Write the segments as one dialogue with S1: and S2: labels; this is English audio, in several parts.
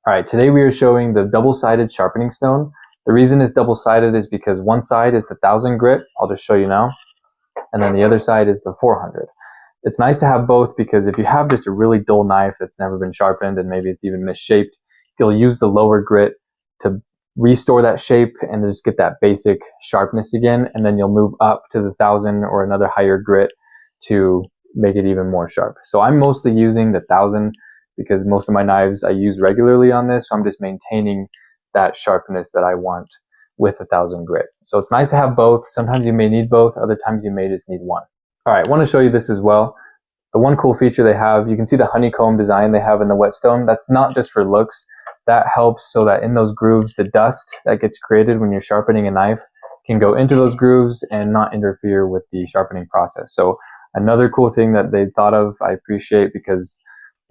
S1: All right, today we are showing the double-sided sharpening stone. The reason it's double-sided is because one side is the 1000 grit, I'll just show you now, and then the other side is the 400. It's nice to have both because if you have just a really dull knife that's never been sharpened and maybe it's even misshaped, you'll use the lower grit to restore that shape and just get that basic sharpness again, and then you'll move up to the 1000 or another higher grit to make it even more sharp. So I'm mostly using the 1000 because most of my knives I use regularly on this, so I'm just maintaining that sharpness that I want with a 1000 grit. So it's nice to have both. Sometimes you may need both, other times you may just need one. All right, I want to show you this as well. The one cool feature they have, you can see the honeycomb design they have in the whetstone. That's not just for looks. That helps so that in those grooves, the dust that gets created when you're sharpening a knife can go into those grooves and not interfere with the sharpening process. So another cool thing that they thought of, I appreciate, because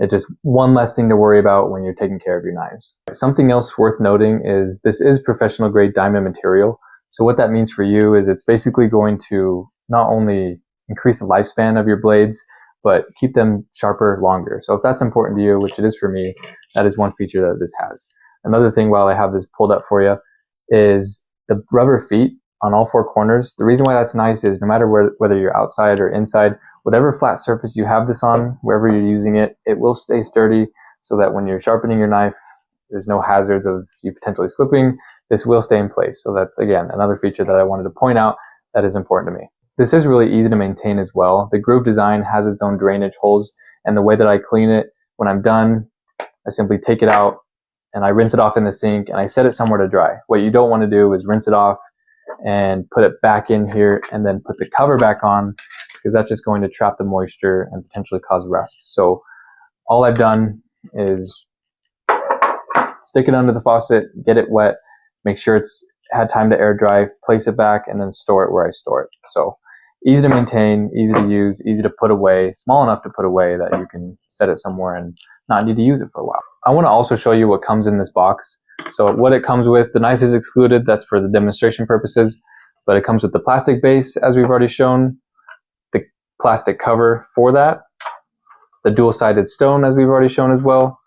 S1: it's just one less thing to worry about when you're taking care of your knives. Something else worth noting is this is professional grade diamond material. So what that means for you is it's basically going to not only increase the lifespan of your blades, but keep them sharper longer. So if that's important to you, which it is for me, that is one feature that this has. Another thing while I have this pulled up for you is the rubber feet on all four corners. The reason why that's nice is no matter whether you're outside or inside, whatever flat surface you have this on, wherever you're using it, it will stay sturdy so that when you're sharpening your knife, there's no hazards of you potentially slipping. This will stay in place. So that's, again, another feature that I wanted to point out that is important to me. This is really easy to maintain as well. The groove design has its own drainage holes, and the way that I clean it, when I'm done, I simply take it out and I rinse it off in the sink and I set it somewhere to dry. What you don't want to do is rinse it off and put it back in here and then put the cover back on, because that's just going to trap the moisture and potentially cause rust. So all I've done is stick it under the faucet, get it wet, make sure it's had time to air dry, place it back, and then store it where I store it. So easy to maintain, easy to use, easy to put away, small enough to put away that you can set it somewhere and not need to use it for a while. I want to also show you what comes in this box. So what it comes with, the knife is excluded, that's for the demonstration purposes, but it comes with the plastic base, as we've already shown, the plastic cover for that, the dual-sided stone, as we've already shown as well,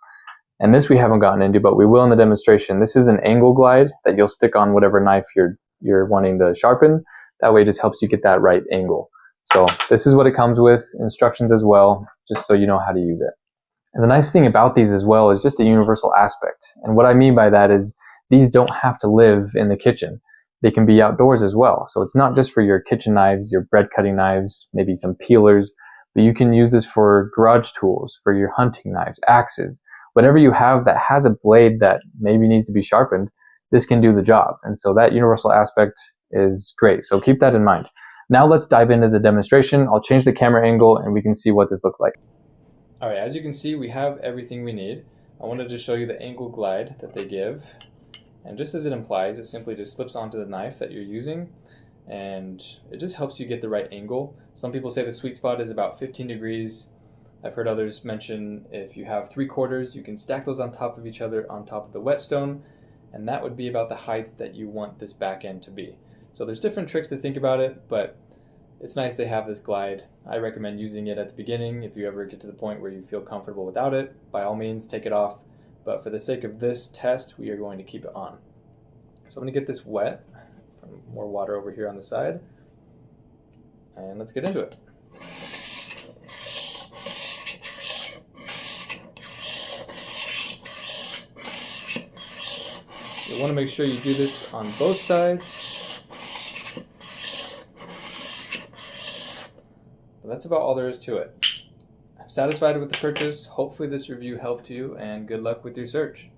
S1: and this we haven't gotten into, but we will in the demonstration. This is an angle glide that you'll stick on whatever knife you're wanting to sharpen. That way it just helps you get that right angle. So this is what it comes with, instructions as well, just so you know how to use it. And the nice thing about these as well is just the universal aspect. And what I mean by that is these don't have to live in the kitchen. They can be outdoors as well. So it's not just for your kitchen knives, your bread cutting knives, maybe some peelers, but you can use this for garage tools, for your hunting knives, axes, whatever you have that has a blade that maybe needs to be sharpened, this can do the job. And so that universal aspect is great. So keep that in mind. Now let's dive into the demonstration. I'll change the camera angle and we can see what this looks like. All right, as you can see, we have everything we need. I wanted to show you the angle glide that they give. And just as it implies, it simply just slips onto the knife that you're using, and it just helps you get the right angle. Some people say the sweet spot is about 15 degrees. I've heard others mention if you have 3/4, you can stack those on top of each other on top of the whetstone, and that would be about the height that you want this back end to be. So there's different tricks to think about it, but it's nice they have this glide. I recommend using it at the beginning. If you ever get to the point where you feel comfortable without it, by all means take it off. But for the sake of this test, we are going to keep it on. So I'm going to get this wet. More water over here on the side. And let's get into it. You want to make sure you do this on both sides. But that's about all there is to it. I'm satisfied with the purchase. Hopefully this review helped you, and good luck with your search.